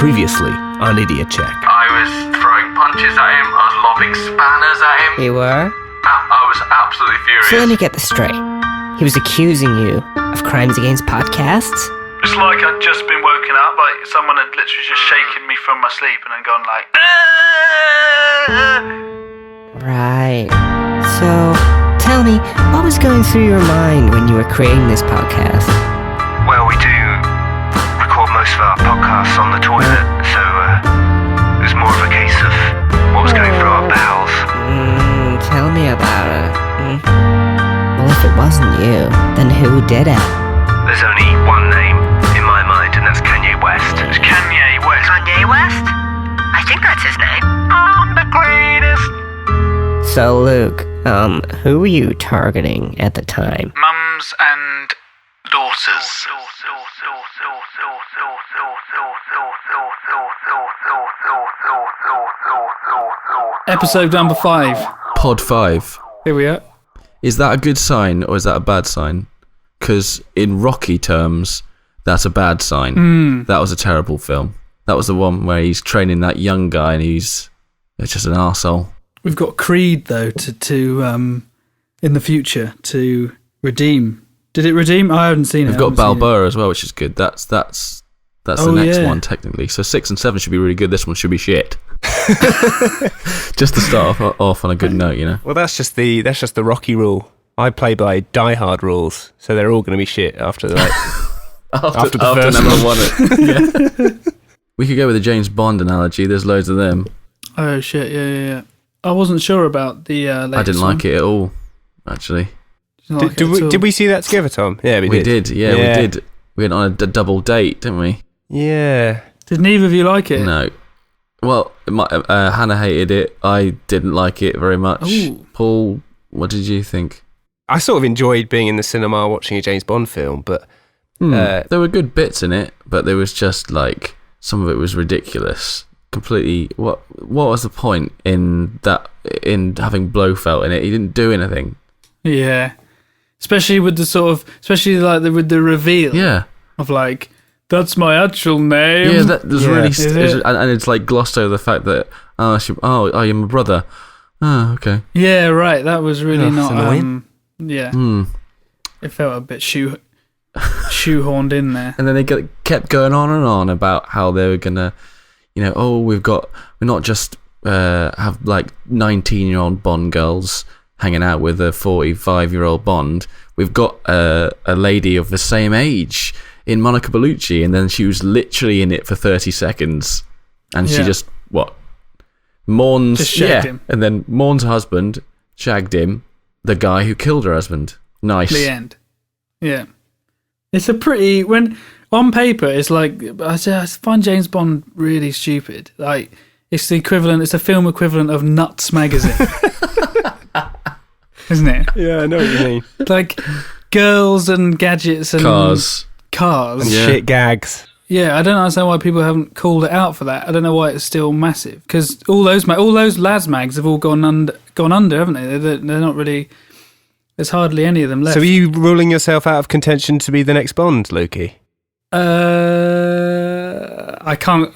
Previously on Idiot Check. I was throwing punches at him, I was lobbing spanners at him. You were? I was absolutely furious. So let me get this straight. He was accusing you of crimes against podcasts? It's like I'd just been woken up, like someone had literally just shaken me from my sleep and then gone like, Right. So, tell me, what was going through your mind when you were creating this podcast? Well, we do record most of our podcasts on the toilet, so it was more of a case of what was going through our bowels. Tell me about it. Well, if it wasn't you, then who did it? There's only one name in my mind, and that's Kanye West. it's Kanye West. Kanye West? I think that's his name. I'm the greatest. So, Luke, who were you targeting at the time? Mums and daughters. Episode number 5. Pod 5. Here we are. Is that a good sign or is that a bad sign? Because in Rocky terms, that's a bad sign. That was a terrible film. That was the one where he's training that young guy and he's just an arsehole. We've got Creed though to in the future to redeem. Did it redeem? I haven't seen it. We've got Balboa as well, which is good. That's the next one technically. So 6 and 7 should be really good. This one should be shit. Just to start off on a good note, you know. Well, that's just the Rocky rule. I play by Die Hard rules, so they're all going to be shit after the after the first number one. 1. Yeah. We could go with the James Bond analogy. There's loads of them. Oh shit! Yeah. I wasn't sure about the. I didn't like it at all, actually. Did we see that together, Tom? Yeah, we did. Yeah, we did. We went on a double date, didn't we? Yeah. Did neither of you like it? No. Well, Hannah hated it. I didn't like it very much. Ooh. Paul, what did you think? I sort of enjoyed being in the cinema watching a James Bond film, but there were good bits in it, but there was just like some of it was ridiculous. Completely. What was the point in having Blofeld in it? He didn't do anything. Yeah. Especially with the with the reveal. Yeah. Of like, that's my actual name. Yeah, that was really, it? and it's like glossed over the fact that you're my brother. Oh, okay. Yeah, right. That was really not annoying. Yeah. It felt a bit shoehorned in there. And then they kept going on and on about how they were gonna, we're not just have like 19-year-old Bond girls hanging out with a 45-year-old Bond. We've got a lady of the same age in Monica Bellucci, and then she was literally in it for 30 seconds, and she just mourns, just shagged him, and then mourns her husband, shagged him, the guy who killed her husband. Nice. The end. Yeah, it's a pretty on paper. It's like I find James Bond really stupid. Like it's the equivalent. It's a film equivalent of Nuts magazine. Isn't it? Yeah, I know what you mean. Like girls and gadgets and cars and shit gags. Yeah, I don't understand why people haven't called it out for that. I don't know why it's still massive, because all those lads mags have all gone under, haven't they? They're not really. There's hardly any of them left. So are you ruling yourself out of contention to be the next Bond, Lukey? I can't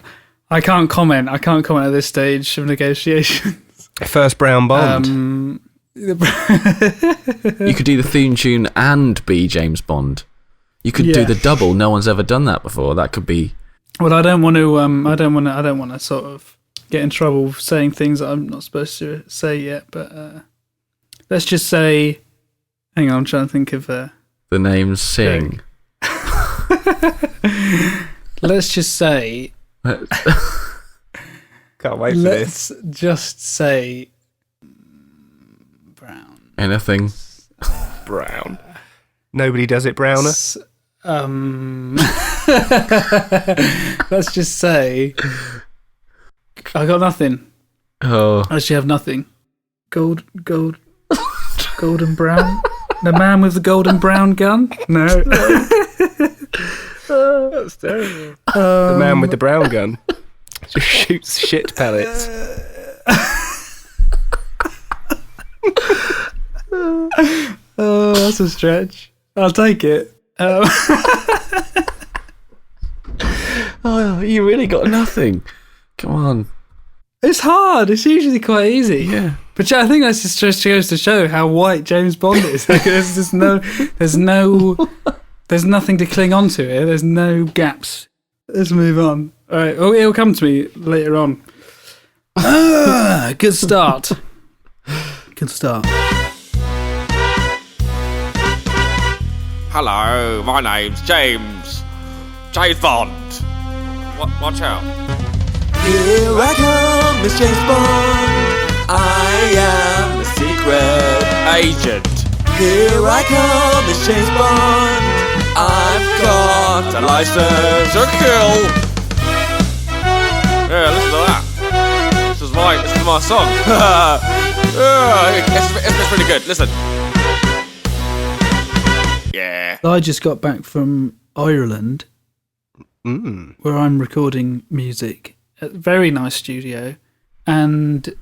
comment. I can't comment at this stage of negotiations. First brown Bond. You could do the theme tune and be James Bond. You could do the double. No one's ever done that before. That could be. Well, I don't want to. I don't want to sort of get in trouble saying things that I'm not supposed to say yet. But let's just say. Hang on, I'm trying to think of the name Sing. Let's just say. Can't wait for this. Let's just say. Brown. Anything. Brown. Nobody does it browner. Let's just say I got nothing. Oh. I actually have nothing. Golden brown. The man with the golden brown gun? No. That's terrible. The man with the brown gun just shoots shit pellets. Oh, that's a stretch. I'll take it. Oh, you really got nothing. Come on. It's hard. It's usually quite easy. Yeah. But I think that just goes to show how white James Bond is. Like, there's nothing to cling on to here. There's no gaps. Let's move on. All right. Oh, it'll come to me later on. Good start. Good start. Hello, my name's James. James Bond. Watch out. Here I come, Miss James Bond. I am the secret Agent. Here I come, Miss James Bond. I've got a license To kill. Yeah, listen to that. This is my song. It's pretty good. Listen. Yeah. I just got back from Ireland, where I'm recording music at a very nice studio, but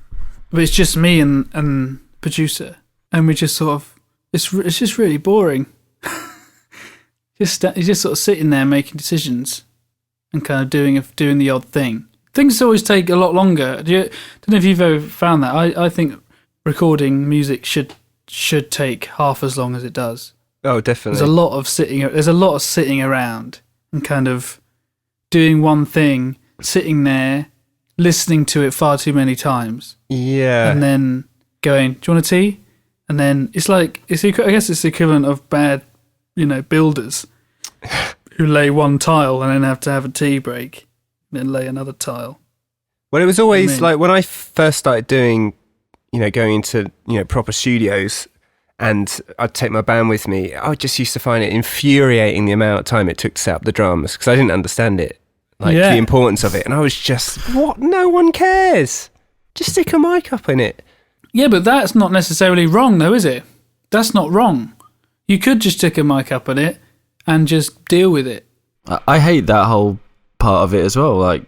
it's just me and producer, and we just sort of it's just really boring. You're just sort of sitting there making decisions and kind of doing the odd thing. Things always take a lot longer. Don't know if you've ever found that. I think recording music should take half as long as it does. Oh, definitely. There's a lot of sitting around and kind of doing one thing, sitting there, listening to it far too many times. Yeah. And then going, do you want a tea? And then I guess it's the equivalent of bad, builders who lay one tile and then have to have a tea break, and then lay another tile. Well, it was always like when I first started doing, going into, proper studios, and I'd take my band with me, I just used to find it infuriating the amount of time it took to set up the drums, because I didn't understand it, the importance of it. And I was just, what? No one cares. Just stick a mic up in it. Yeah, but that's not necessarily wrong, though, is it? That's not wrong. You could just stick a mic up in it and just deal with it. I hate that whole part of it as well. Like,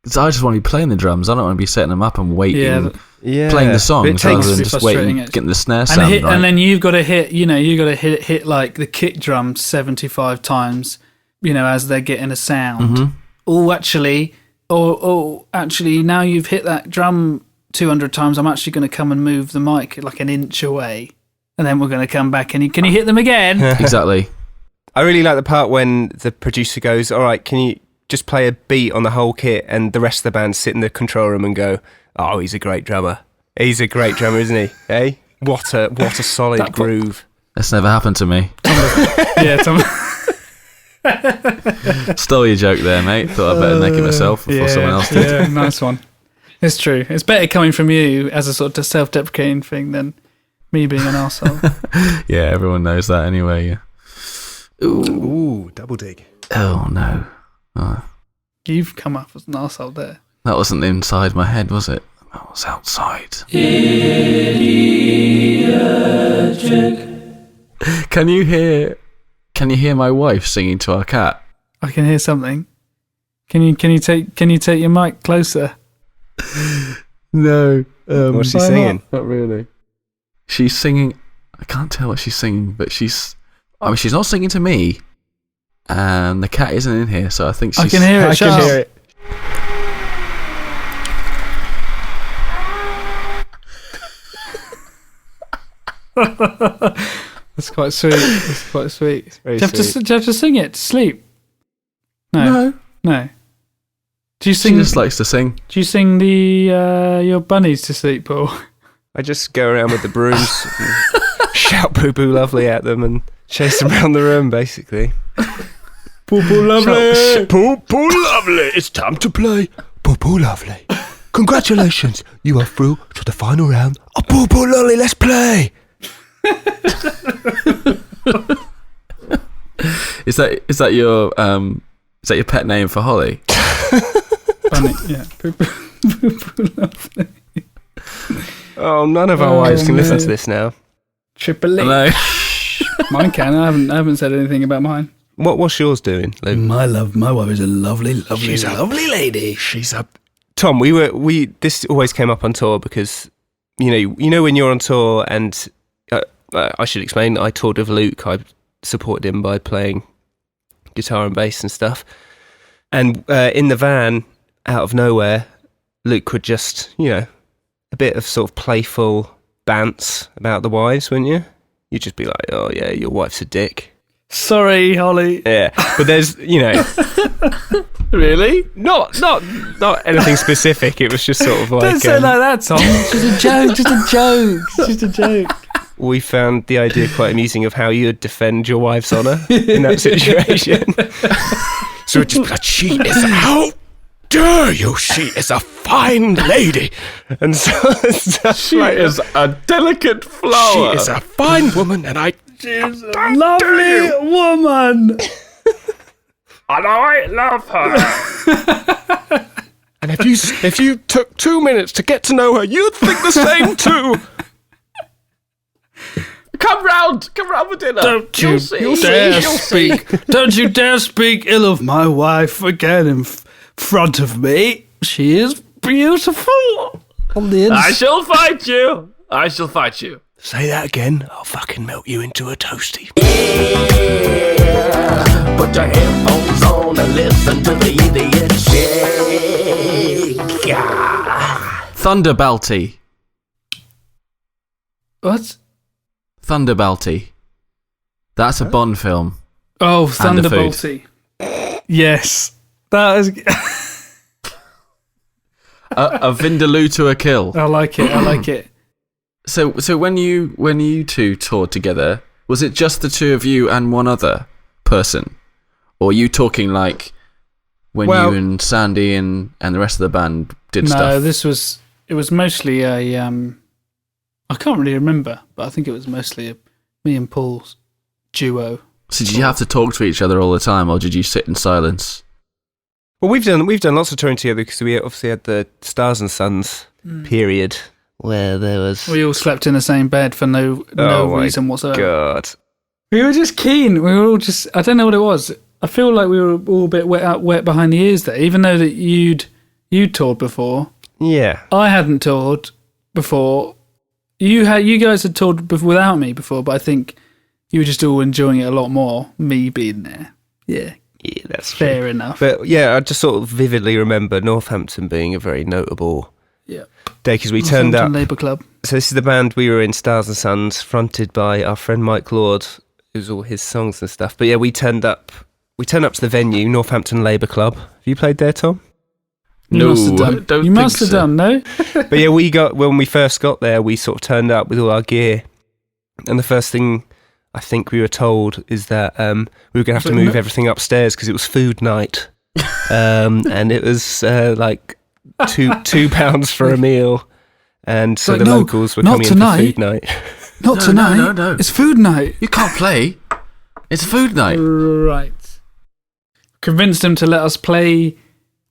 'cause I just want to be playing the drums. I don't want to be setting them up and waiting, playing the songs rather than just waiting, getting the snare sound right. And then you've got to hit hit like the kick drum 75 times, as they're getting a sound. Mm-hmm. Actually, now you've hit that drum 200 times, I'm actually going to come and move the mic like an inch away, and then we're going to come back and can you hit them again? Exactly. I really like the part when the producer goes, all right, can you just play a beat on the whole kit, and the rest of the band sit in the control room and go, oh, he's a great drummer. He's a great drummer, isn't he? Hey, what a solid groove. That's never happened to me. Tom. Stole your joke there, mate. Thought I'd better make it myself before someone else did. Yeah, nice one. It's true. It's better coming from you as a sort of self-deprecating thing than me being an arsehole. Yeah, everyone knows that anyway. Yeah. Ooh, double dig. Oh, no. Oh. You've come up as an arsehole there. That wasn't inside my head, was it? That was outside. Can you hear my wife singing to our cat? I can hear something. Can you take your mic closer? No. What's she singing? Not really. She's singing. I can't tell what she's singing, but she's not singing to me. And the cat isn't in here, so I think she's... I can hear it. I can hear it. That's quite sweet. That's quite sweet. Very Do you have to sing it to sleep? No. Do you sing? She just likes to sing. Do you sing your bunnies to sleep, Paul? I just go around with the brooms, and shout "Boo Boo Lovely" at them, and chase them around the room, basically. Boo Boo Lovely. Boo Boo Lovely. It's time to play Boo Boo Lovely. Congratulations, you are through to the final round of Boo Boo Lovely. Let's play. Is that your pet name for Holly? Bunny, yeah. Boo Boo Lovely. Oh, none of our wives can listen to this now. Triple E. Mine can. I haven't said anything about mine. What's yours doing, Luke? My wife is a lovely lady. She's up. Tom, this always came up on tour because, you know when you're on tour, and I should explain, I toured with Luke. I supported him by playing guitar and bass and stuff. And in the van, out of nowhere, Luke would just, a bit of sort of playful bants about the wives, wouldn't you? You'd just be like, oh yeah, your wife's a dick. Sorry, Holly. Yeah, but there's, Really? not anything specific. It was just sort of like... Don't say like that, Tom. It's just a joke, just a joke. We found the idea quite amusing of how you'd defend your wife's honour in that situation. So it's just be like, she is... How dare you? She is a fine lady. And so She is a delicate flower. She is a fine woman, and She's a lovely woman. And I love her. And if you took 2 minutes to get to know her, you'd think the same too. Come round for dinner. Don't you dare speak. Don't you dare speak ill of my wife again in front of me. She is beautiful on the inside. I shall fight you. Say that again, I'll fucking melt you into a toasty. Yeah, put your headphones on and listen to the idiot shake. Thunderbalty. What? Thunderbalty. That's a Bond film. Oh, And a food. Thunderbolty. Yes. That is... A Vindaloo to a kill. I like it. So when you two toured together, was it just the two of you and one other person? Or are you talking like when you and Sandy and the rest of the band did stuff? No, it was mostly a I can't really remember, but I think it was mostly me and Paul's duo. So did you have to talk to each other all the time, or did you sit in silence? Well, we've done lots of touring together because we obviously had the Stars and Sons period where there was... We all slept in the same bed for no reason whatsoever. God. We were just keen. We were all just... I don't know what it was. I feel like we were all a bit wet behind the ears there, even though that you'd toured before. Yeah. I hadn't toured before. You guys had toured without me before, but I think you were just all enjoying it a lot more, me being there. Yeah. Yeah, that's fair true. enough. But yeah, I just sort of vividly remember Northampton being a very notable day because we turned up. Labour Club. So this is the band we were in, Stars and Sons, fronted by our friend Mike Lord, who's all his songs and stuff. But yeah, we turned up to the venue, Northampton Labour Club. Have you played there, Tom? You must have done. You must have done, no? But yeah, when we first got there, we sort of turned up with all our gear, and the first thing I think we were told is that we were going to have to move everything upstairs because it was food night, and it was like £2 for a meal, and so the locals were coming in for food night. Not tonight. No. It's food night. You can't play. It's food night. Right. Convinced them to let us play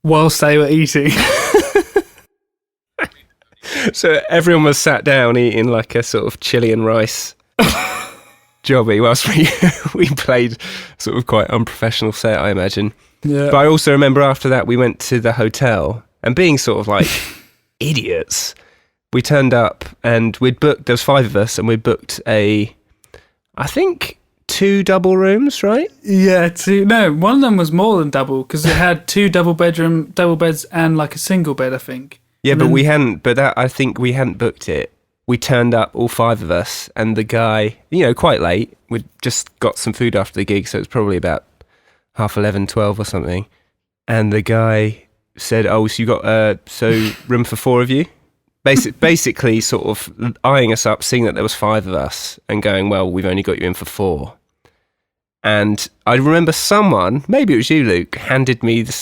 whilst they were eating. So everyone was sat down eating like a sort of chili and rice jobby whilst we played sort of quite unprofessional set, I imagine. Yeah. But I also remember after that we went to the hotel, and being sort of like idiots, we turned up and we'd booked, there was 5 of us, and we booked I think 2 double rooms, right? Yeah, 2. No, one of them was more than double because it had 2 double beds and like a single bed, I think. Yeah, and but we hadn't. But I think we hadn't booked it. We turned up, all 5 of us, and the guy, quite late. We'd just got some food after the gig, so it was probably about 11:30, 12 or something. And the guy said, "Oh, so you got room for 4 of you?" Basically, sort of eyeing us up, seeing that there was 5 of us, and going, "Well, we've only got you in for 4." And I remember someone, maybe it was you, Luke, handed me the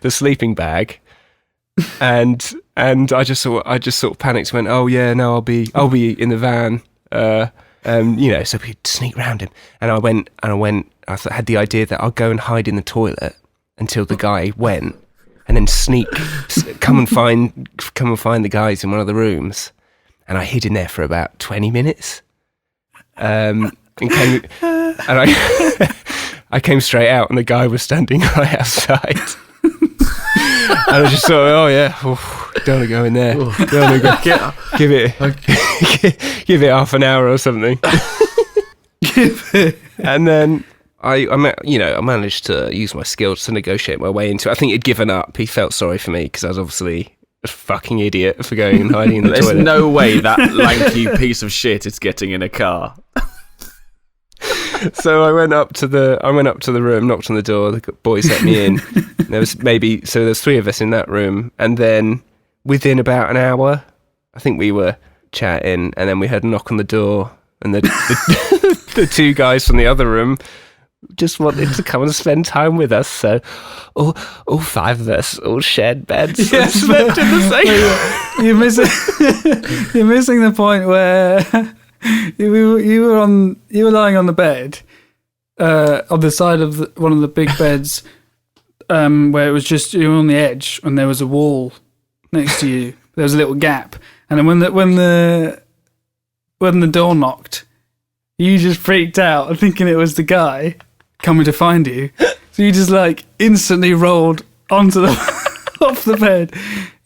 sleeping bag. And I just sort of panicked, went, "Oh yeah, no, I'll be in the van," so we'd sneak round him. And I had the idea that I'll go and hide in the toilet until the guy went, and then come and find the guys in one of the rooms. And I hid in there for about 20 minutes, and I came straight out, and the guy was standing right outside. And I just thought, oh yeah, don't want to go in there. Don't want to give it half an hour or something. And then I managed to use my skills to negotiate my way into it. I think he'd given up. He felt sorry for me because I was obviously a fucking idiot for going and hiding in the There's toilet. no way that lanky piece of shit is getting in a car. So I went up to the room, knocked on the door. The boys let me in. There's 3 of us in that room, and then within about an hour, I think we were chatting, and then we heard a knock on the door, and the 2 guys from the other room just wanted to come and spend time with us. So all 5 of us all shared beds and slept in the same. You're missing the point where you were lying on the bed on the side of one of the big beds, where it was just you were on the edge, and there was a wall next to you. There was a little gap, and then when the door knocked, you just freaked out, thinking it was the guy coming to find you. So you just like instantly rolled onto the off the bed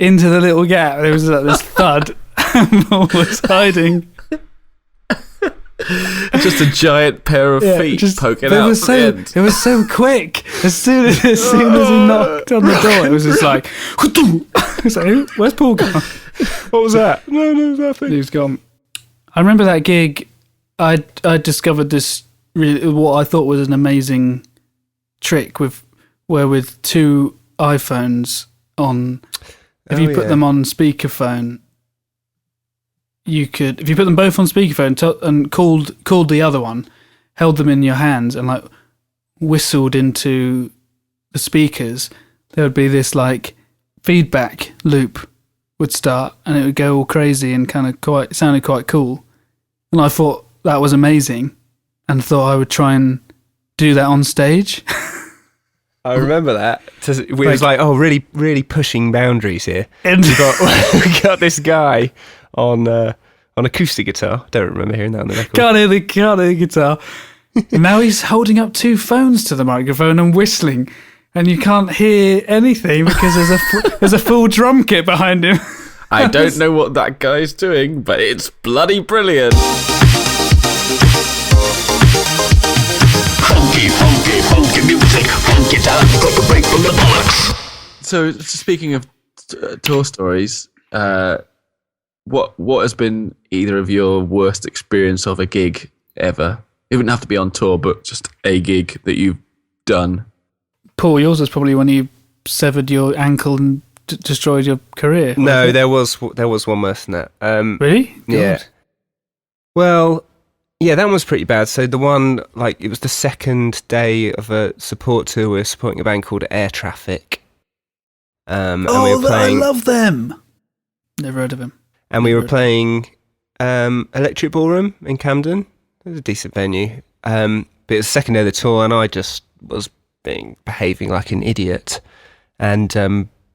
into the little gap. And it was like this thud. And Paul was hiding. Just a giant pair of feet poking out. It was so quick. As soon as he knocked on the door, it was just like, so, where's Paul gone? What was that? No, nothing. He was gone. I remember that gig. I discovered this what I thought was an amazing trick with 2 iPhones on. If you put them on speakerphone, you could, if you put them both on speakerphone and called the other one, held them in your hands and like whistled into the speakers, there would be this like feedback loop would start, and it would go all crazy and kind of sounded quite cool. And I thought that was amazing, and thought I would try and do that on stage. I remember that. It was like, really, really pushing boundaries here. And we got this guy on acoustic guitar. Don't remember hearing that on the record. Can't hear the guitar. And now he's holding up 2 phones to the microphone and whistling, and you can't hear anything because there's a full drum kit behind him. I don't know what that guy's doing, but it's bloody brilliant. Funky music, funky time, take a break from the bollocks. So, speaking of tour stories, what has been either of your worst experience of a gig ever? It wouldn't have to be on tour, but just a gig that you've done. Paul, yours was probably when you severed your ankle and destroyed your career. No, there was one worse than that. Really? Yeah. God. Well, yeah, that one was pretty bad. So the one, it was the second day of a support tour. We were supporting a band called Air Traffic. And we were playing, I love them. Never heard of him. And we were playing Electric Ballroom in Camden. It was a decent venue. But it was the second day of the tour, and I just was behaving like an idiot, and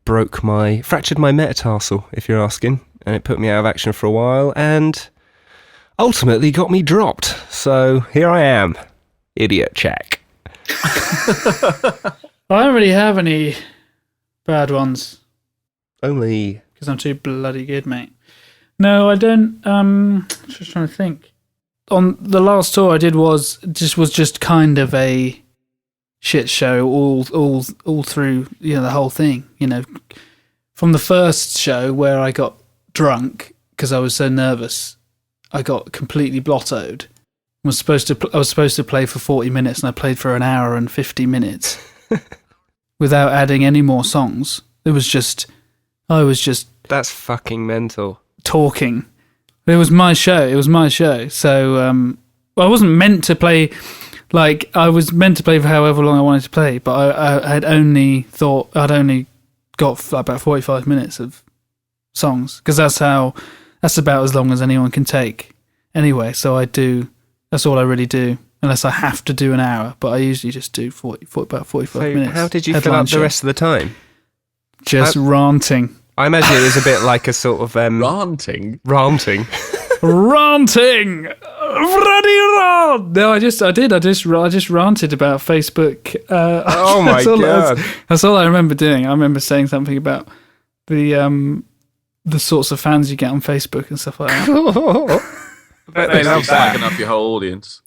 fractured my metatarsal, if you're asking, and it put me out of action for a while, and ultimately got me dropped. So here I am, idiot check. I don't really have any bad ones. Only because I'm too bloody good, mate. No, I don't. Just trying to think. On the last tour I did was just kind of a shit show all through, the whole thing. From the first show where I got drunk because I was so nervous, I got completely blottoed. I was supposed to play for 40 minutes, and I played for an hour and 50 minutes without adding any more songs. I was just that's fucking mental. Talking. It was my show. So I wasn't meant to play. I was meant to play for however long I wanted to play, but I had only thought I'd only got about 45 minutes of songs, because that's about as long as anyone can take anyway. So that's all I really do, unless I have to do an hour, but I usually just do about 45 minutes. How did you fill up the rest of the time? Just ranting. I imagine it was a bit like a sort of ranting. Ranting. Bloody rant. No, I just ranted about Facebook. Oh my god! That's all I remember doing. I remember saying something about the sorts of fans you get on Facebook and stuff like that. They love bagging up your whole audience.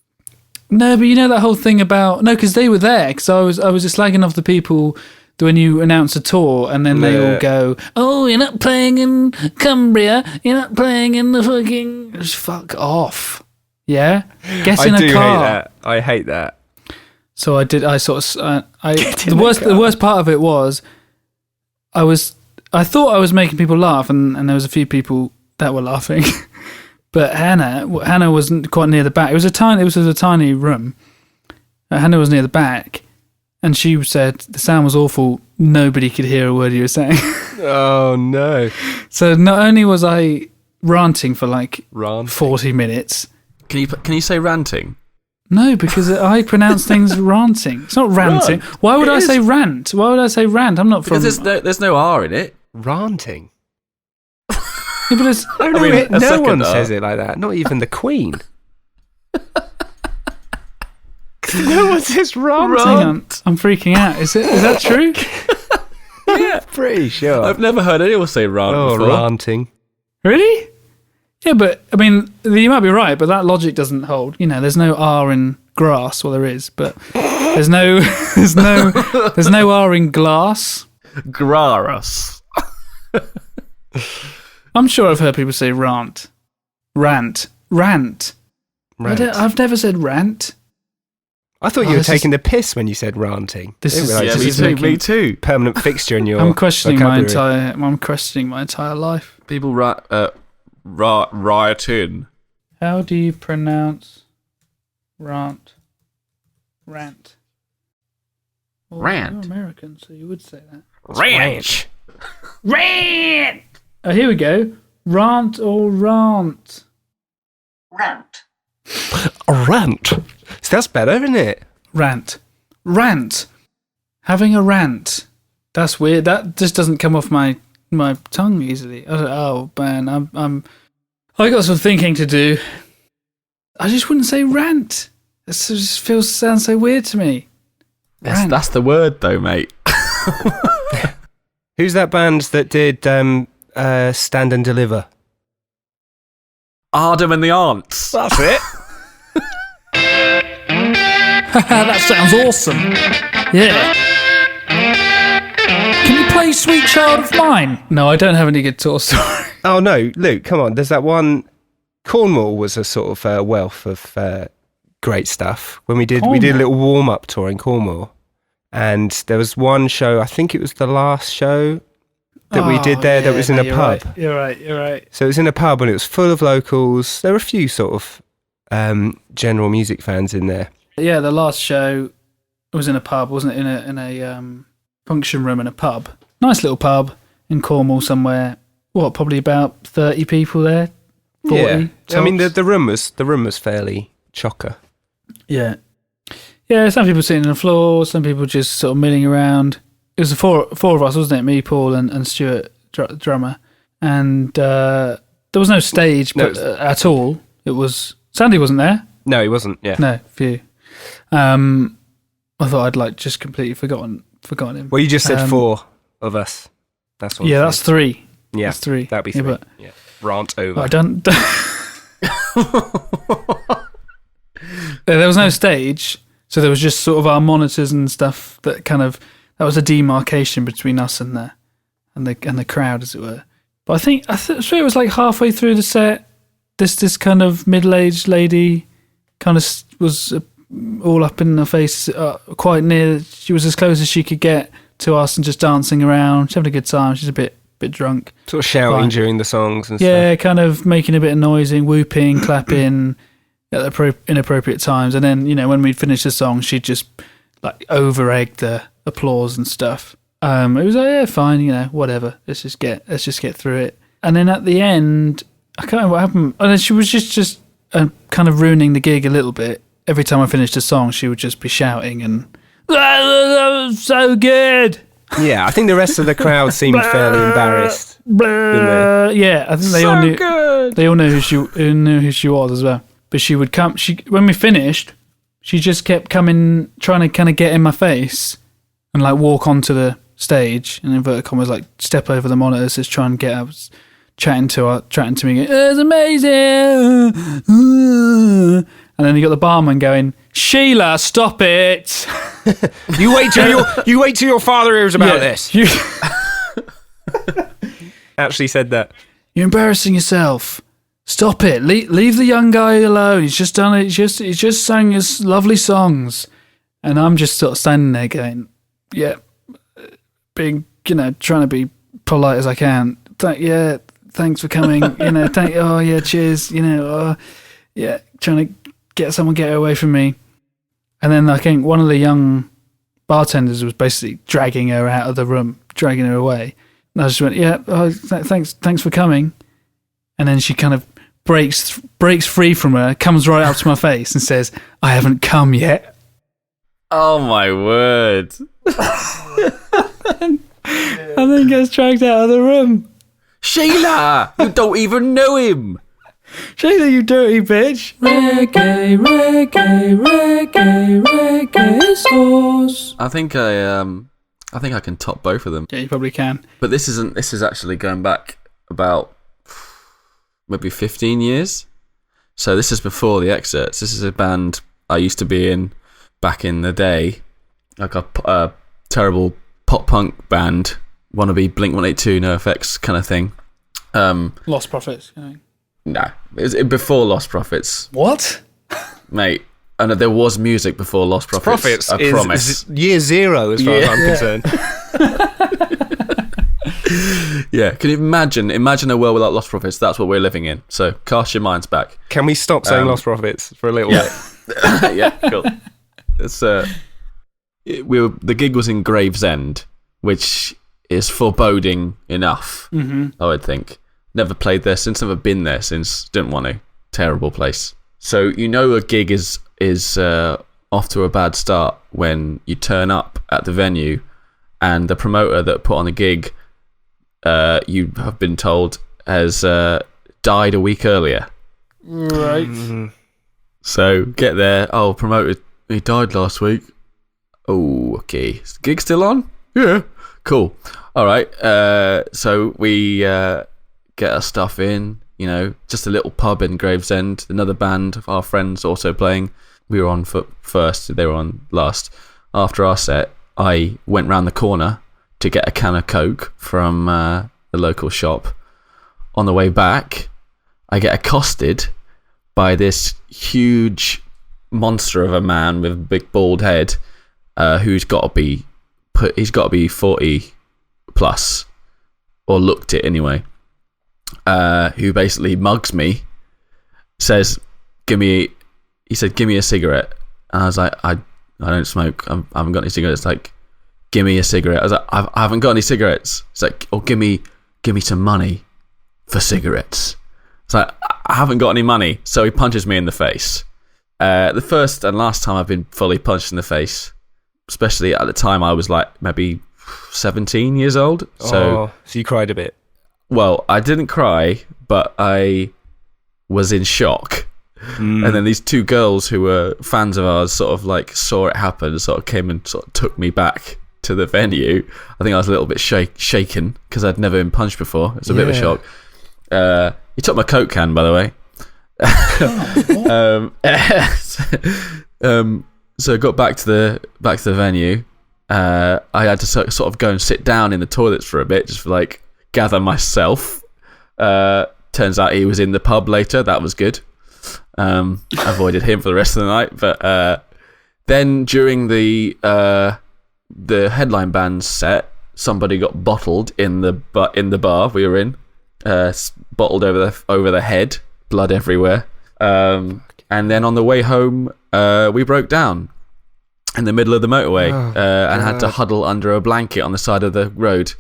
No, but you know that whole thing about because they were there because I was just slagging off the people when you announce a tour and then they all go, "Oh, you're not playing in Cumbria, you're not playing in the fucking just fuck off." Yeah, get in a car. I hate that. So I did. The worst part of it was, I thought I was making people laugh, and there was a few people that were laughing, but Hannah wasn't quite near the back. It was a tiny room. Hannah was near the back, and she said the sound was awful. Nobody could hear a word you were saying. Oh no! So not only was I ranting for 40 minutes. Can you say ranting? No, because I pronounce things ranting. It's not ranting. Why would I say rant? Why would I say rant? I'm not from... Because there's no R in it. Ranting. Yeah, but no one says it like that. Not even the Queen. No one says ranting. Hang on. I'm freaking out. Is that true? Yeah, pretty sure. I've never heard anyone say rant before. Ranting. Really? Yeah, but I mean, you might be right, but that logic doesn't hold. You know, there's no R in grass. Well, there is, but there's no R in glass. Grass. I'm sure I've heard people say rant. I've never said rant. I thought you were taking the piss when you said ranting. Me too. Permanent fixture in your. I'm questioning vocabulary. my entire life. People riot in. How do you pronounce rant? Rant. Well, Rant. You're American, so you would say that. Ranch. Rant. Oh, here we go. Rant or rant? Rant. A rant. So that's better, isn't it? Rant. Having a rant. That's weird. That just doesn't come off my tongue easily. Oh man, I got some thinking to do. I just wouldn't say rant. It just sounds so weird to me. That's the word though, mate. Who's that band that did Stand and Deliver? Ardam and the Aunts. That's it. That sounds awesome. Yeah. Can you play Sweet Child of Mine? No, I don't have any guitar story. Oh no, Luke, come on. There's that one. Cornwall was a sort of wealth of great stuff. When we did a little warm up tour in Cornwall, and there was one show. I think it was the last show that we did there. That was in a pub. Right. You're right. So it was in a pub, and it was full of locals. There were a few sort of general music fans in there. Yeah, the last show was in a pub, wasn't it? In a function room in a pub. Nice little pub in Cornwall somewhere. What, probably about 30 people there? 40? Yeah. Tops? I mean, the room was fairly chocker. Yeah. Yeah, some people sitting on the floor, some people just sort of milling around. It was the four of us, wasn't it? Me, Paul, and Stuart, drummer. And there was no stage at all. It was... Sandy wasn't there. No, he wasn't, yeah. No, few. I thought I'd just completely forgotten him. Well, you just said four of us. That's what. Yeah, that's three. Yeah, that's three. That'd be three. Yeah, rant over. I don't. There was no stage, so there was just sort of our monitors and stuff that was a demarcation between us and the crowd, as it were. But I swear it was like halfway through the set. This kind of middle-aged lady kind of was all up in the face, quite near. She was as close as she could get to us and just dancing around. She's having a good time. She's a bit drunk. Sort of shouting during the songs and stuff. Yeah, kind of making a bit of noise, whooping, clapping at the inappropriate times. And then, when we'd finished the song, she'd just over-egged the applause and stuff. It was like, yeah, fine, whatever. Let's just get through it. And then at the end, I can't remember what happened. And then she was just kind of ruining the gig a little bit. Every time I finished a song, she would just be shouting and, that was so good. Yeah, I think the rest of the crowd seemed fairly embarrassed. Yeah, I think they all knew. Good. They all knew who she was as well. But she would come. When we finished, she just kept coming, trying to kind of get in my face and walk onto the stage. And inverted commas, step over the monitors, just try and get up. Chatting to me, it's amazing. And then you got the barman going, Sheila, stop it. You wait till your father hears about this. Actually said that. You're embarrassing yourself. Stop it. Leave the young guy alone. He's just done it. He's just sang his lovely songs. And I'm just sort of standing there going, yeah, being, trying to be polite as I can. Thanks for coming. Cheers. Trying to get her away from me. And then I think one of the young bartenders was basically dragging her out of the room, dragging her away. And I just went, thanks for coming. And then she kind of breaks free from her, comes right up to my face and says, I haven't come yet. Oh my word. And then gets dragged out of the room. Sheila, you don't even know him. Sheila, you dirty bitch. Reggae sauce. I think I can top both of them. Yeah, you probably can. But this is actually going back about maybe 15 years. So this is before the Excerpts. This is a band I used to be in back in the day, like a terrible pop punk band, wannabe Blink-182, NoFX kind of thing. Lost Prophets. No, it was before Lost Prophets. What? Mate, I know there was music before Lost Prophets. I promise. Year zero as far as I'm concerned. Yeah, can you imagine a world without Lost Prophets? That's what we're living in. So cast your minds back. Can we stop saying Lost Prophets for a little bit? Yeah, cool. It's the gig was in Gravesend, which is foreboding enough. I would think. Never played there since. Never been there since. Didn't want to. Terrible place. So a gig is off to a bad start when you turn up at the venue, and the promoter that put on the gig, you have been told, has died a week earlier. Right. So get there. Oh, promoter, he died last week. Oh, okay. Is the gig still on? Yeah. Cool. All right. So we get our stuff in. Just a little pub in Gravesend. Another band of our friends also playing. We were on first. They were on last. After our set, I went round the corner to get a can of Coke from the local shop. On the way back, I get accosted by this huge monster of a man with a big bald head, who's got to be 40 plus, or looked it anyway. Who basically mugs me, says, give me a cigarette. And I was like, I don't smoke. I haven't got any cigarettes. Like, give me a cigarette. I was like, I haven't got any cigarettes. It's like, oh, give me some money for cigarettes. It's like, I haven't got any money. So he punches me in the face. The first and last time I've been fully punched in the face, especially at the time I was like maybe 17 years old. So you cried a bit. Well, I didn't cry, but I was in shock. And then these two girls who were fans of ours sort of like saw it happen, sort of came and sort of took me back to the venue. I think I was a little bit shaken because I'd never been punched before. It was a bit of a shock. He took my Coke can, by the way. So I got back to the venue. I had to sort of go and sit down in the toilets for a bit, just for like gather myself. Turns out he was in the pub later. That was good. Avoided him for the rest of the night. But then during the headline band's set, somebody got bottled in the bar we were in. Bottled over the head, blood everywhere. And then on the way home, we broke down in the middle of the motorway and had to huddle under a blanket on the side of the road,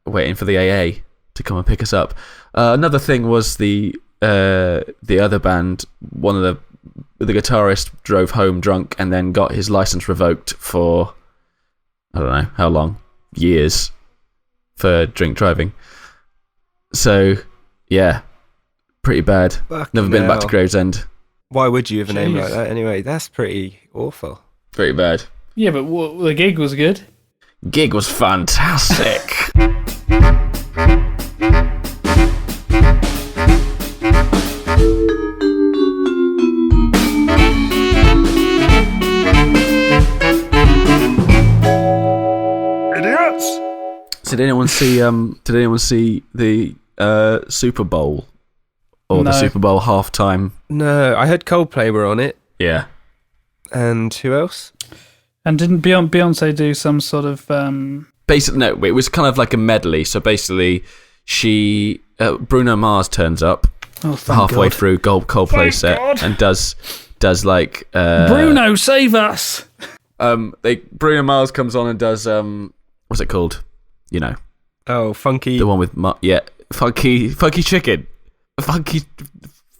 waiting for the AA to come and pick us up. Another thing was the other band. One of the guitarist drove home drunk and then got his license revoked for I don't know how long, years, for drink driving. So yeah, pretty bad. Never been back to Gravesend. Why would you have a name like that anyway? That's pretty awful. Pretty bad. Yeah, but the gig was good. Gig was fantastic. Idiots! So did anyone see? Did anyone see the Super Bowl or the Super Bowl halftime? No, I heard Coldplay were on it. Yeah. And who else? And didn't Beyonce do some sort of... Basically, no, it was kind of like a medley. So basically, Bruno Mars turns up halfway through Coldplay set and does like... Bruno, save us! Bruno Mars comes on and does... what's it called? You know. Oh, Funky... The one with... Funky Chicken.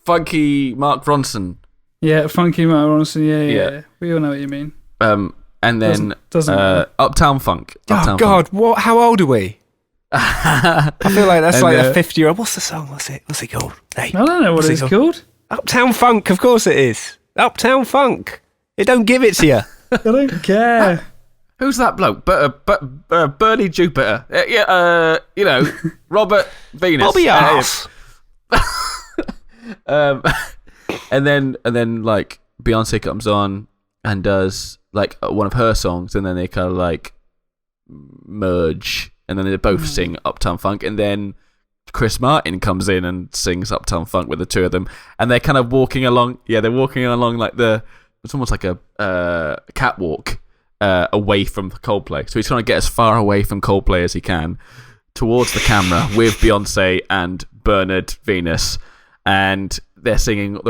Funky Mark Ronson. Yeah, Funky Mark Ronson, yeah. We all know what you mean. And then doesn't Uptown Funk. Oh, God, what? How old are we? I feel like that's like a 50-year-old. What's the song? What's it called? Hey, I don't know what it's called. Uptown Funk, of course it is. Uptown Funk. It don't give it to you. I don't care. Who's that bloke? Bernie Jupiter. Robert Venus. Bobby Ass. And then like Beyonce comes on and does like one of her songs, and then they kind of like merge, and then they both sing Uptown Funk, and then Chris Martin comes in and sings Uptown Funk with the two of them, and they're kind of walking along. Yeah, they're walking along like it's almost like a catwalk away from Coldplay. So he's trying to get as far away from Coldplay as he can towards the camera with Beyonce and Bernard Venus, and they're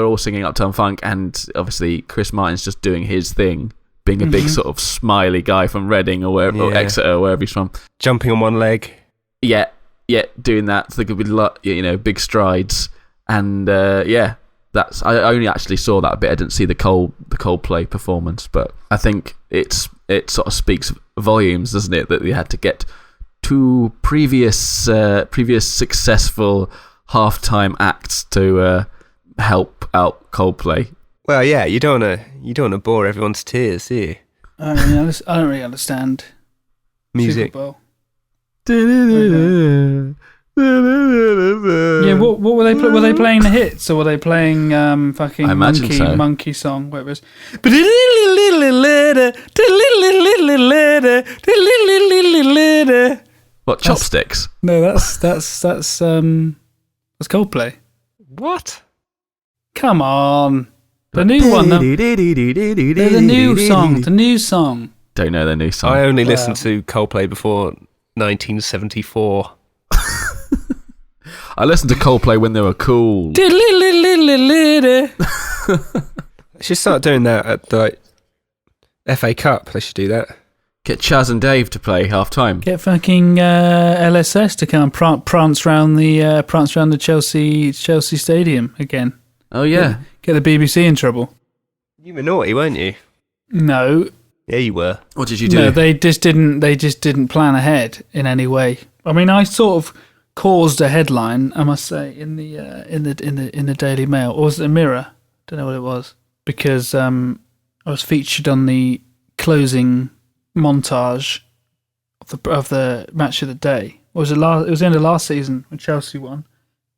all singing Uptown Funk, and obviously Chris Martin's just doing his thing, being a big sort of smiley guy from Reading or or Exeter or wherever he's from, jumping on one leg. Yeah, doing that. So there could be big strides, and that's. I only actually saw that bit. I didn't see the Coldplay performance, but I think it sort of speaks volumes, doesn't it, that they had to get two previous successful halftime acts to help out Coldplay. Well, yeah, you don't want to bore everyone's tears, do you? I don't really understand music. Super Bowl. Yeah, what were they? Were they playing the hits, or were they playing fucking monkey song? Whatever it was. What, Chopsticks? No, that's Coldplay. What? Come on, the new one. The new song. Don't know the new song. I only listened to Coldplay before 1974. I listened to Coldplay when they were cool. They should start doing that at the FA Cup. They should do that. Get Chaz and Dave to play half time. Get fucking LSS to come and prance round the Chelsea stadium again. Oh yeah. Get the BBC in trouble. You were naughty, weren't you? No. Yeah, you were. What did you do? No, they just didn't plan ahead in any way. I mean, I sort of caused a headline, I must say, in the Daily Mail, or was it the Mirror? Don't know what it was, because I was featured on the closing montage of the match of the day. Or was it it was the end of last season when Chelsea won.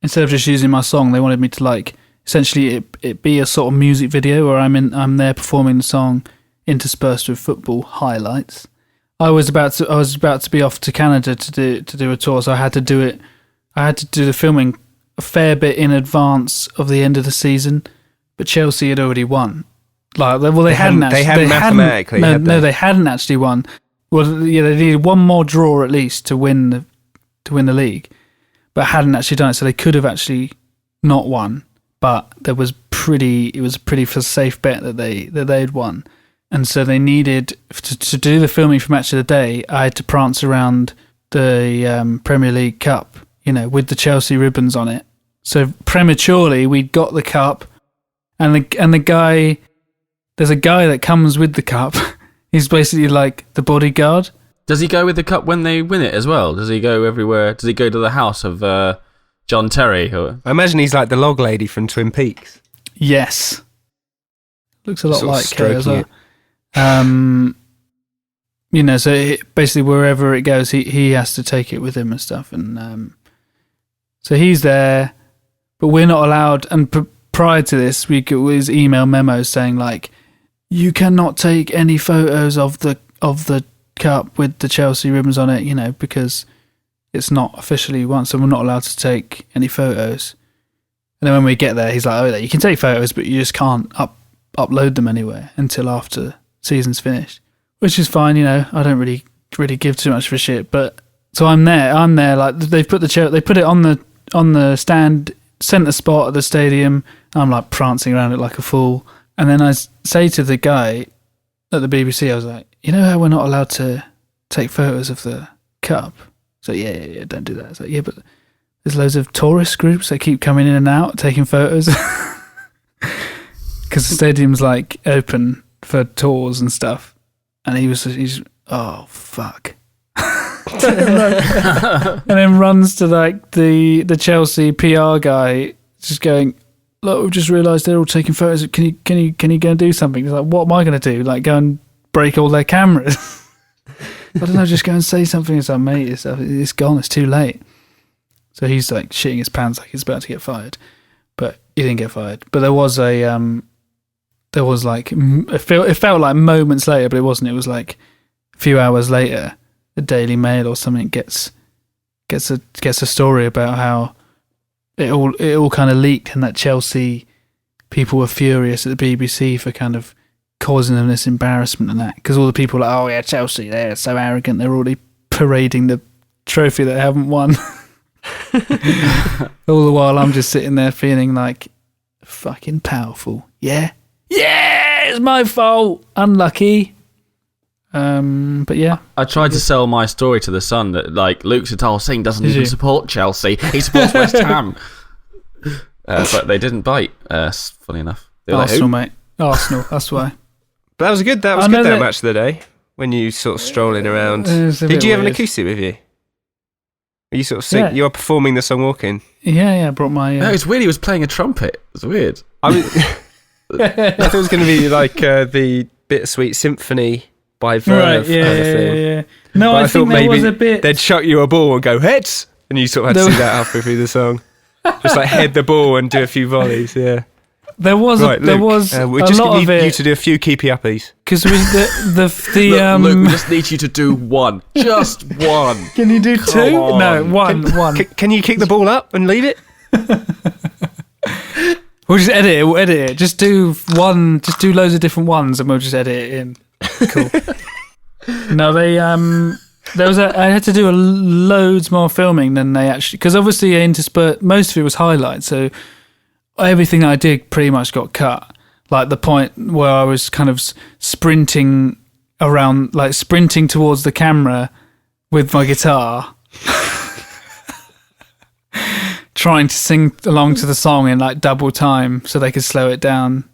Instead of just using my song, they wanted me to essentially it be a sort of music video where I'm there performing the song interspersed with football highlights. I was about to be off to Canada to do a tour, so I had to do it. I had to do the filming a fair bit in advance of the end of the season, but Chelsea had already won. They hadn't mathematically. They hadn't actually won. Well, yeah, they needed one more draw at least to win the league, but hadn't actually done it. So they could have actually not won, but it was a pretty safe bet that they had won. And so they needed to do the filming for Match of the Day. I had to prance around the Premier League Cup, with the Chelsea ribbons on it. So prematurely, we'd got the cup, and the guy, there's a guy that comes with the cup. He's basically like the bodyguard. Does he go with the cup when they win it as well? Does he go everywhere? Does he go to the house of John Terry? I imagine he's like the log lady from Twin Peaks. Yes, looks a lot like her as well. So basically wherever it goes, he has to take it with him and stuff, and so he's there, but we're not allowed. And prior to this, we got his email memos saying you cannot take any photos of the cup with the Chelsea ribbons on it, you know, because it's not officially won, so we're not allowed to take any photos. And then when we get there, he's like, "Oh, you can take photos, but you just can't upload them anywhere until after season's finished," which is fine, you know. I don't really give too much of a shit. But so I'm there. Like they've put they put it on the stand, centre spot at the stadium. I'm like prancing around it like a fool. And then I say to the guy at the BBC, I was like, "You know how we're not allowed to take photos of the cup?" So yeah, don't do that. It's like, yeah, but there's loads of tourist groups that keep coming in and out taking photos because the stadium's like open for tours and stuff. And he's oh fuck, and then runs to like the Chelsea PR guy, just going, "Look, we've just realised they're all taking photos. Can you go and do something?" He's like, "What am I going to do? Like go and break all their cameras?" I don't know, just go and say something. It's like, "Mate, it's gone, it's too late." So he's like shitting his pants like he's about to get fired. But he didn't get fired. But there was like, it felt like moments later, but it wasn't. It was like a few hours later, the Daily Mail or something gets a story about how it all kind of leaked, and that Chelsea people were furious at the BBC for kind of causing them this embarrassment and that, because all the people were like, "Oh yeah, Chelsea, they're so arrogant, they're already parading the trophy they haven't won." All the while I'm just sitting there feeling like fucking powerful. Yeah, it's my fault, unlucky. But yeah, I tried to sell my story to the Sun that like Luke Sital-Singh doesn't even support Chelsea, he supports West Ham. But they didn't bite, funny enough. Arsenal, mate. Arsenal, that's why. But that was good. That match of the day when you sort of strolling around. Did you have an acoustic with you? Were you sort of sing? You were performing the song "Walking"? Yeah. I brought my. No, it's weird. He was playing a trumpet. It was weird. I thought it was going to be like the Bittersweet Symphony by Verve kind of thing. Yeah. No, but I think there was a bit. They'd chuck you a ball and go heads, and you sort of had to see that halfway through the song. Just like head the ball and do a few volleys. Yeah. There was Luke, we just need you to do a few keepy uppies. Because Luke, we just need you to do one, just one. Can you do two? No, one. Can you kick the ball up and leave it? We'll just edit it. We'll edit it. Just do one. Just do loads of different ones, and we'll just edit it in. Cool. No, they I had to do loads more filming than they actually, because obviously most of it was highlights, so everything I did pretty much got cut. Like the point where I was kind of sprinting around, like sprinting towards the camera with my guitar, trying to sing along to the song in like double time so they could slow it down.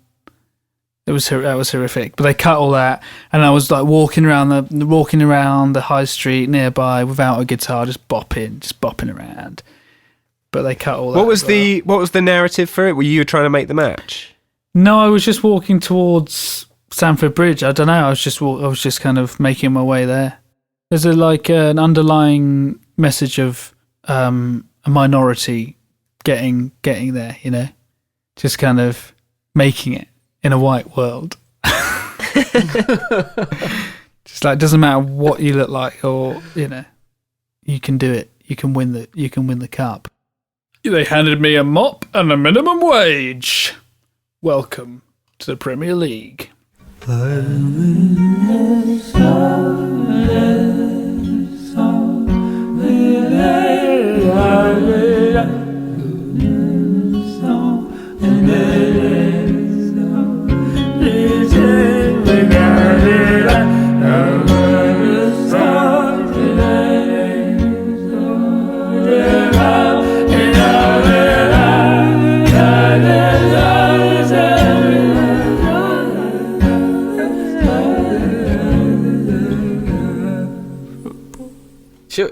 That was horrific. But they cut all that, and I was like walking around the high street nearby without a guitar, just bopping around. But they cut all that. What was the narrative for it? Were you trying to make the match? No, I was just walking towards Stamford Bridge. I don't know. I was just kind of making my way there. There's an underlying message of a minority getting there. You know, just kind of making it in a white world. Just like, it doesn't matter what you look like, or you know, you can do it. You can win the cup. They handed me a mop and a minimum wage. Welcome to the Premier League.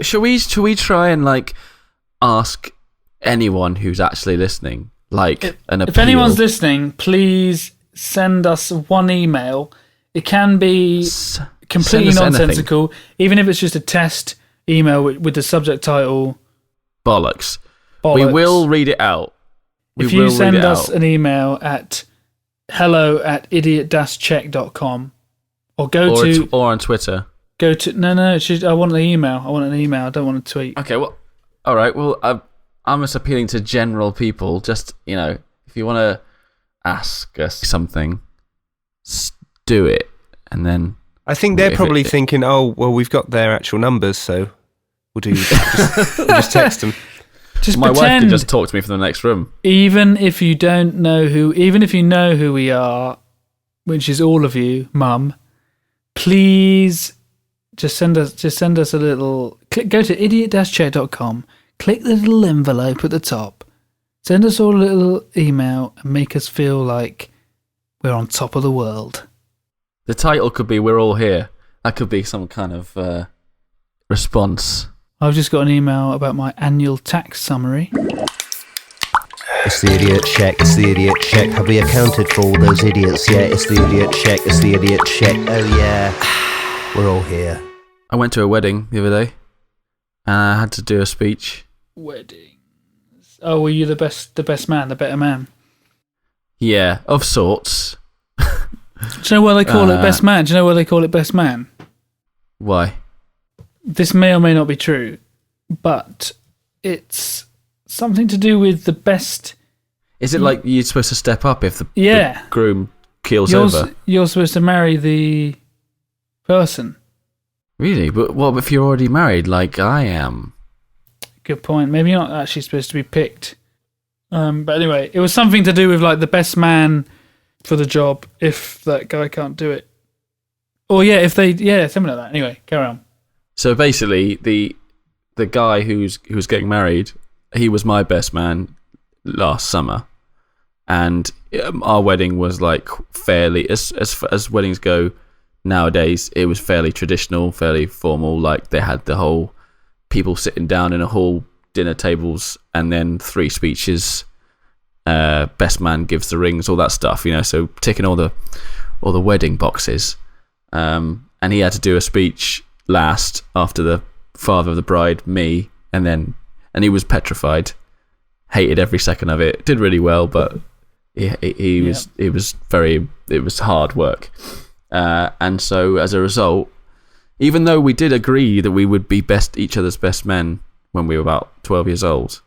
Shall we try and like ask anyone who's actually listening, like an appeal? If anyone's listening, please send us one email. It can be completely nonsensical, anything. Even if it's just a test email with the subject title Bollocks. We will read it out. If you send us an email at hello@idiot-check.com or or on Twitter. Go to no. I want an email. I don't want a tweet. Okay, well, all right. Well, I'm just appealing to general people. Just, if you want to ask us something, do it, and then. I think they're probably thinking, oh, well, we've got their actual numbers, so we'll just text them. Just my wife can just talk to me from the next room. Even if you know who we are, which is all of you, Mum, please just send us a little. Go to idiot-check.com. Click the little envelope at the top. Send us all a little email and make us feel like we're on top of the world. The title could be "We're All Here." That could be some kind of response. I've just got an email about my annual tax summary. It's the idiot check. It's the idiot check. Have we accounted for all those idiots yet? It's the idiot check. It's the idiot check. Oh yeah, we're all here. I went to a wedding the other day, and I had to do a speech. Weddings. Oh, were you the best man, the better man? Yeah, of sorts. Do you know why they call it best man? Do you know why they call it best man? Why? This may or may not be true, but it's something to do with the best. Is it like you're supposed to step up if the groom keels over? You're supposed to marry the person. Really? But what if you're already married, like I am? Good point. Maybe you're not actually supposed to be picked. But anyway, it was something to do with like the best man for the job if that guy can't do it. Or something like that. Anyway, carry on. So basically, the guy who's getting married, he was my best man last summer, and our wedding was like fairly as weddings go nowadays. It was fairly traditional, fairly formal. Like they had the whole people sitting down in a hall, dinner tables, and then 3 speeches. Best man gives the rings, all that stuff. So ticking all the wedding boxes. And he had to do a speech last after the father of the bride, me, and he was petrified, hated every second of it. Did really well, but it was hard work, and so as a result, even though we did agree that we would be each other's best men when we were about 12 years old,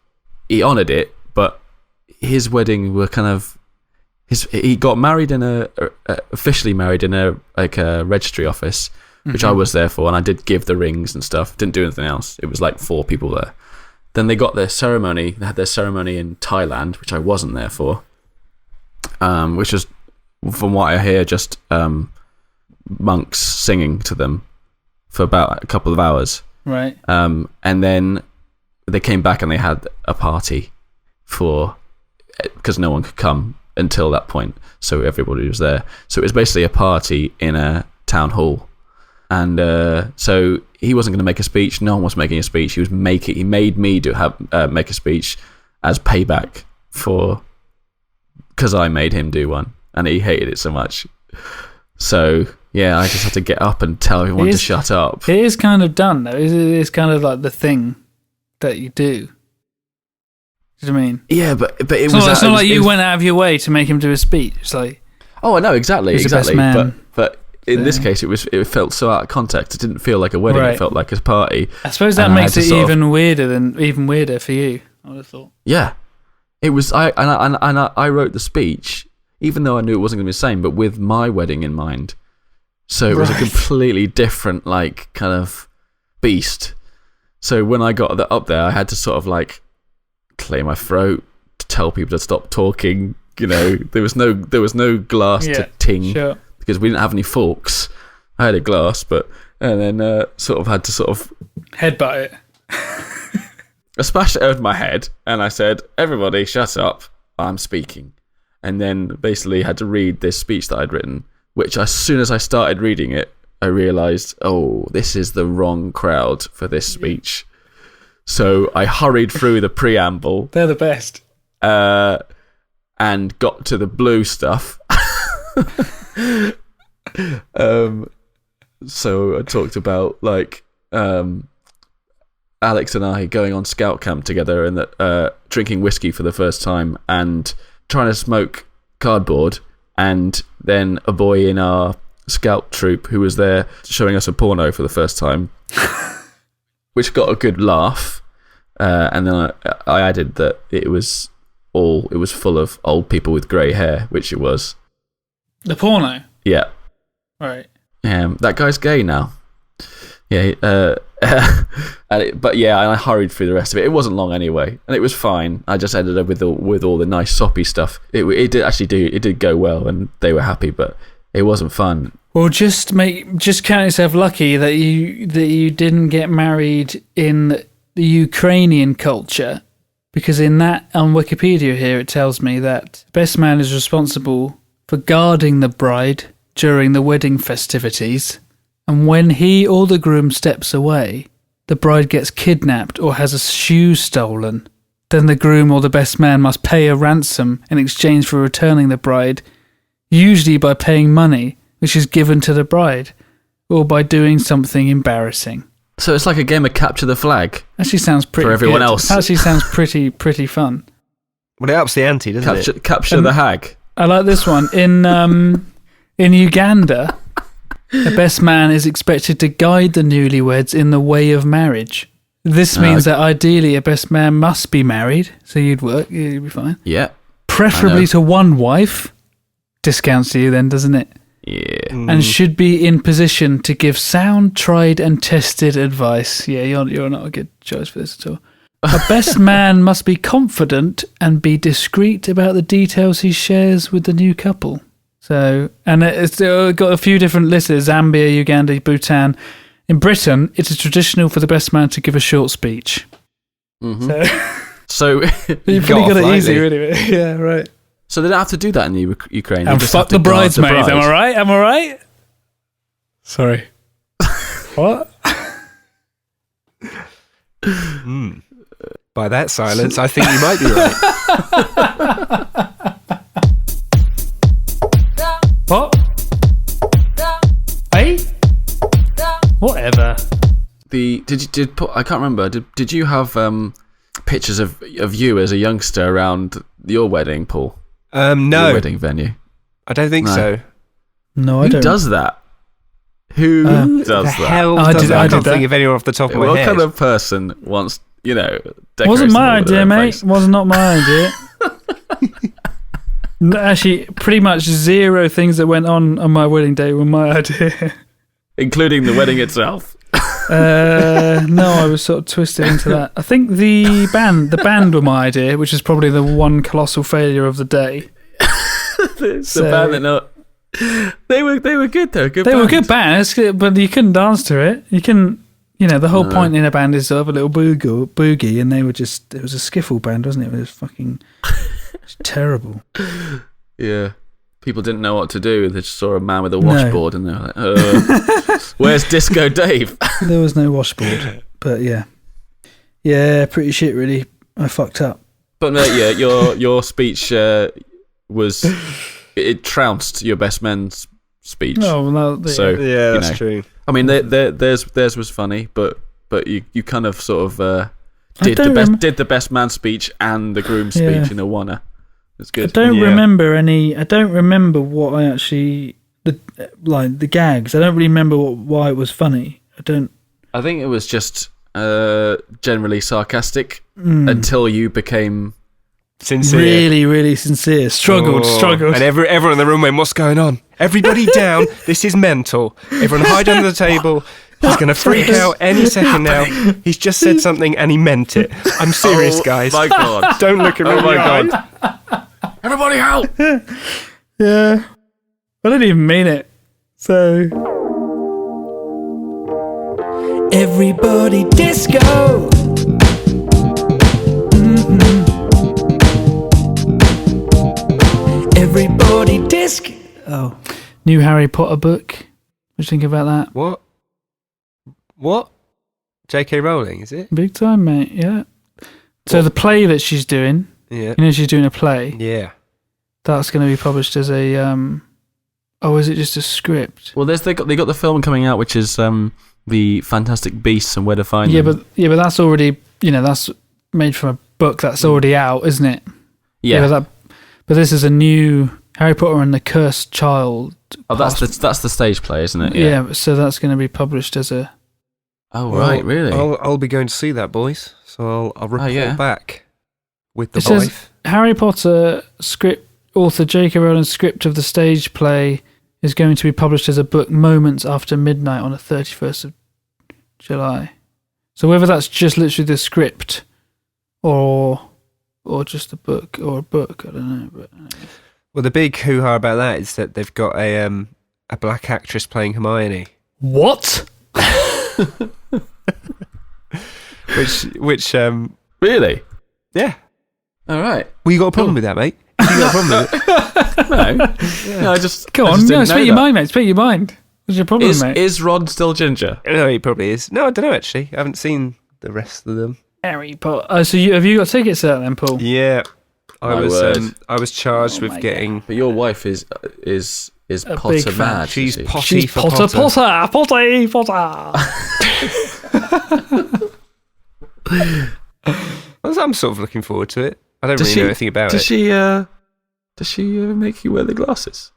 he honoured it. But his wedding were kind of he got married officially married in a registry office, which I was there for, and I did give the rings and stuff. Didn't do anything else. It was like 4 people there. Then they got their ceremony. They had their ceremony in Thailand, which I wasn't there for. Which was, from what I hear, just monks singing to them for about a couple of hours. Right. And then they came back and they had a party because no one could come until that point, so everybody was there. So it was basically a party in a town hall. And so he wasn't going to make a speech. No one was making a speech. He made me make a speech as payback because I made him do one, and he hated it so much. So yeah, I just had to get up and tell everyone to shut up. It is kind of done though. It is kind of like the thing that you do. Do you know what I mean? Yeah, but it it's was. It's not like you went out of your way to make him do a speech. It's like, oh, I know exactly. The best man. But in this case, it felt so out of context. It didn't feel like a wedding. Right. It felt like a party. I suppose that makes it even weirder for you. I would have thought. Yeah, it was. I wrote the speech, even though I knew it wasn't going to be the same, but with my wedding in mind. So it was a completely different, like, kind of beast. So when I got up there, I had to sort of like clear my throat to tell people to stop talking. There was no glass to ting. Sure. Because we didn't have any forks. I had a glass, and then sort of had to sort of headbutt it. I splashed it over my head, and I said, "Everybody, shut up! I'm speaking." And then basically had to read this speech that I'd written. Which, as soon as I started reading it, I realised, oh, this is the wrong crowd for this speech. So I hurried through the preamble. They're the best. And got to the blue stuff. So I talked about like Alex and I going on scout camp together and drinking whiskey for the first time and trying to smoke cardboard, and then a boy in our scout troop who was there showing us a porno for the first time, which got a good laugh. And then I added that it was full of old people with grey hair, which it was. The porno? Yeah. Right. That guy's gay now. Yeah. But yeah, I hurried through the rest of it. It wasn't long anyway, and it was fine. I just ended up with all the nice soppy stuff. It did go well, and they were happy, but it wasn't fun. Well, just count yourself lucky that you didn't get married in the Ukrainian culture, because on Wikipedia here it tells me that best man is responsible for guarding the bride during the wedding festivities, and when he or the groom steps away, the bride gets kidnapped or has a shoe stolen. Then the groom or the best man must pay a ransom in exchange for returning the bride, usually by paying money, which is given to the bride, or by doing something embarrassing. So it's like a game of capture the flag. Actually sounds pretty for everyone good. else. Actually sounds pretty fun. Well, it ups the ante, doesn't it? Capture the hag. I like this one. In Uganda, the best man is expected to guide the newlyweds in the way of marriage. This means that ideally a best man must be married, so you'd be fine. Yeah. Preferably to one wife. Discounts to you then, doesn't it? Yeah. And should be in position to give sound, tried and tested advice. Yeah, you're not a good choice for this at all. A best man must be confident and be discreet about the details he shares with the new couple. So, and it's got a few different lists: Zambia, Uganda, Bhutan. In Britain, it is traditional for the best man to give a short speech. Mm-hmm. So you've really got it easy, really. Yeah, right. So they don't have to do that in the Ukraine. And fuck the bridesmaids. Am I right? Sorry. What? By that silence, I think you might be right. What? Hey? Whatever. I can't remember. Did you have pictures of you as a youngster around your wedding, Paul? No. Your wedding venue. I don't think so. No, I don't. Who does that? Who does that? Hell I can't think of anyone off the top of my head. What kind of person wants, Wasn't my idea, mate. Was not my idea. Actually, pretty much zero things that went on my wedding day were my idea. Including the wedding itself. No, I was sort of twisted into that. I think the band were my idea, which is probably the one colossal failure of the day. The band that not. They were good though. They were good bands, but you couldn't dance to it. You can, the whole point in a band is to have a little boogie, and it was a skiffle band, wasn't it? It was fucking terrible. Yeah. People didn't know what to do. They just saw a man with a washboard and they were like, where's Disco Dave? There was no washboard, but yeah. Yeah, pretty shit, really. I fucked up. But no, yeah, your speech was... It trounced your best man's speech. Oh, no, so, yeah, that's true. I mean, theirs was funny, but you kind of sort of did the best man speech and the groom's speech in a one-er. It's good. I don't remember what I actually the gags. I don't really remember why it was funny. I think it was just generally sarcastic until you became sincere. Really, really sincere. Struggled. And everyone in the room went, "What's going on? Everybody down. This is mental. Everyone hide under the table. He's going to freak out any second now. He's just said something and he meant it. I'm serious, guys. Oh my God. Don't look at me. Oh my God. Everybody help. Yeah. I didn't even mean it. So... Everybody disco! Everybody disc. Oh, new Harry Potter book. What do you think about that? What? J.K. Rowling, is it? Big time, mate. Yeah. So the play that she's doing. Yeah. She's doing a play. Yeah. That's going to be published as a. Oh, is it just a script? Well, they got the film coming out, which is the Fantastic Beasts and Where to Find Them. But that's already that's made from a book that's already out, isn't it? Yeah. But this is a new Harry Potter and the Cursed Child. Oh, that's the stage play, isn't it? Yeah, so that's going to be published as a... Oh, right, really? I'll be going to see that, boys. So I'll report back with the Says, wife. Harry Potter script author J.K. Rowling's script of the stage play is going to be published as a book moments after midnight on the 31st of July. So whether that's just literally the script or just a book, I don't know. But well, the big hoo-ha about that is that they've got a black actress playing Hermione. What? which really? Yeah. All right. Well, you got a problem with that, mate? You got a problem with it? No, I just go on. Speak your mind, mate. Speak your mind. What's your problem, mate? Is Ron still ginger? No, he probably is. No, I don't know. Actually, I haven't seen the rest of them. Harry Potter. So have you got tickets there then, Paul? Yeah, I was charged with my getting. But your wife is a Potter mad. She's is she? potty She's for Potter. I'm sort of looking forward to it. I don't really know anything about it. Does she make you wear the glasses?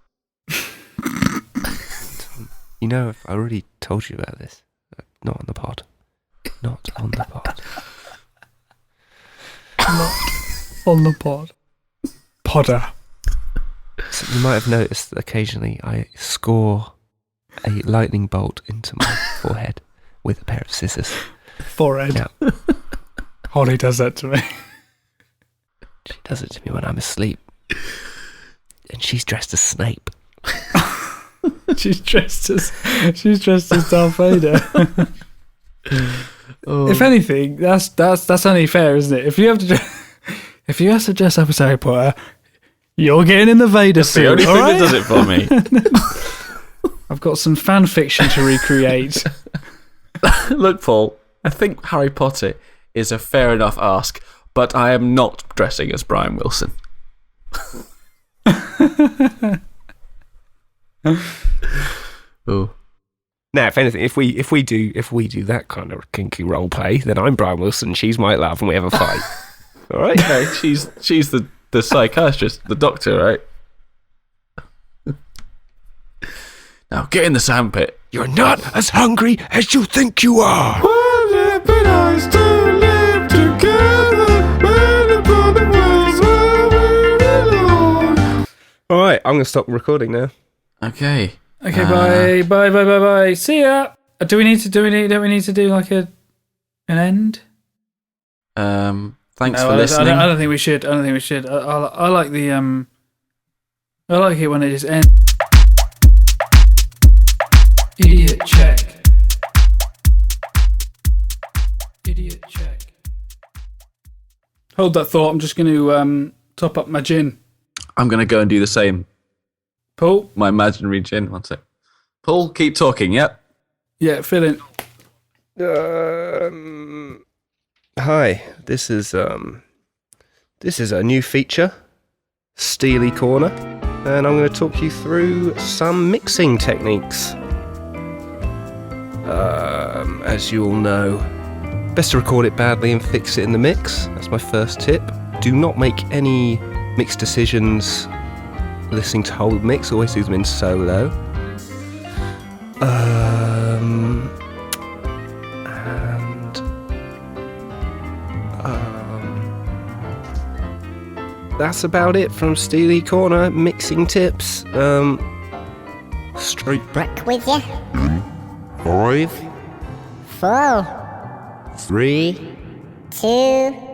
You know, I already told you about this. Not on the pod. Not on the pod. Not on the pod. Potter. So you might have noticed that occasionally I score a lightning bolt into my forehead with a pair of scissors. Forehead. Yeah. Holly does that to me. She does it to me when I'm asleep. And she's dressed as Snape. She's dressed as Darth Vader. If anything, that's only fair, isn't it? If you have to dress up as Harry Potter, you're getting in the Vader suit. The only thing that does it for me. I've got some fan fiction to recreate. Look, Paul, I think Harry Potter is a fair enough ask, but I am not dressing as Brian Wilson. Oh. Now, if anything, if we do that kind of kinky role play, then I'm Brian Wilson, she's my love, and we have a fight. All right? No, she's the psychiatrist, the doctor, right? Now get in the sandpit. You're not as hungry as you think you are. All right, I'm going to stop recording now. Okay. Okay, bye. See ya. Don't we need to do like an end? Thanks for listening. I don't think we should. I like the I like it when it just ends. Idiot check. Hold that thought. I'm just going to top up my gin. I'm going to go and do the same. Paul? My imaginary gin. One sec. Paul, keep talking, yep. Yeah, fill in. Hi, this is a new feature, Steely Corner, and I'm going to talk you through some mixing techniques. As you all know, best to record it badly and fix it in the mix. That's my first tip. Do not make any mix decisions listening to whole mix. Always do them in solo. That's about it from Steely Corner mixing tips. Straight back with you. 5, 4, 3, 2,